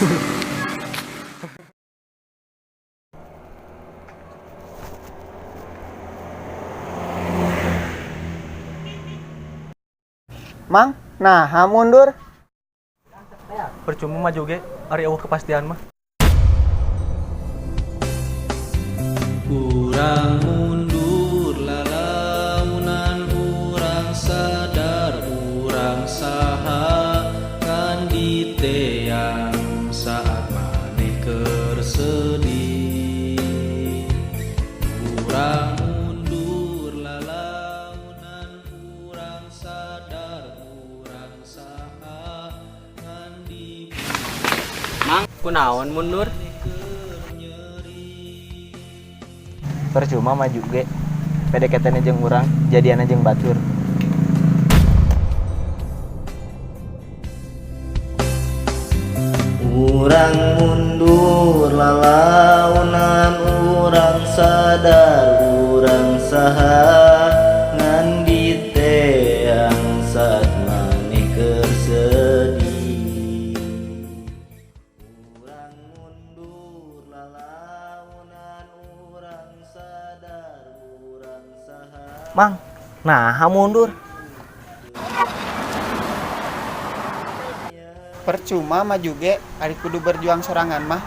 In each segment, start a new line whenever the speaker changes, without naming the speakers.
Mang, nah mundur.
Percuma maju ge, ari eueuh kepastian mah.
Urang mundur lalaunan urang sadar urang saha kan diteang saat maneh keur sedih. Urang mundur lalaunan urang sadar urang saha kan di
Mang, kunaon mundur?
Percuma maju ge. PDKT-na jeung urang, jadiana jeung batur.
Urang mundur lalaunan urang sadar urang saha ngan diteang saat maneh keur sedih. Urang mundur lalaunan urang sadar urang saha.
Mang, nah mundur. Percuma maju ge, ari kudu berjuang sorangan mah.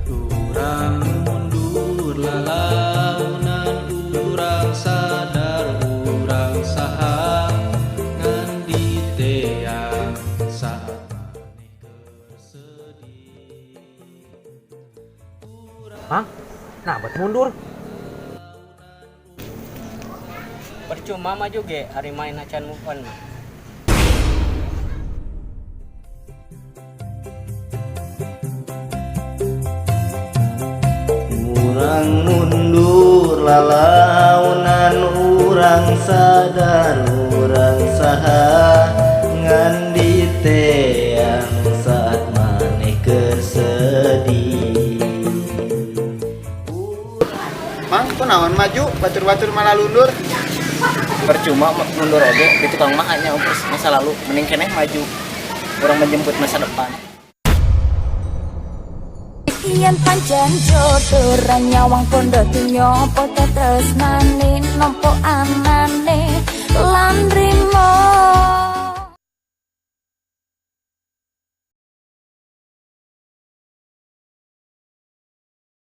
Urang mundur lalaunan urang sadar urang saha ngan diteang saat maneh keur sedih.
Hah? Nah, buat mundur.
Percuma maju ge, ari main acan move on mah.
Urang mundur lalaunan urang sadar urang saha ngan diteang saat maneh keur sedih.
Mang, kunaon maju, batur-batur malah lundur.
Percuma mundur oge di tukang mah hanya urus masa lalu, mending keneh maju orang menjemput masa depan.
Yen pancen jodoh nyawang pondok dunyo po tetes nane nompo anane lan rimo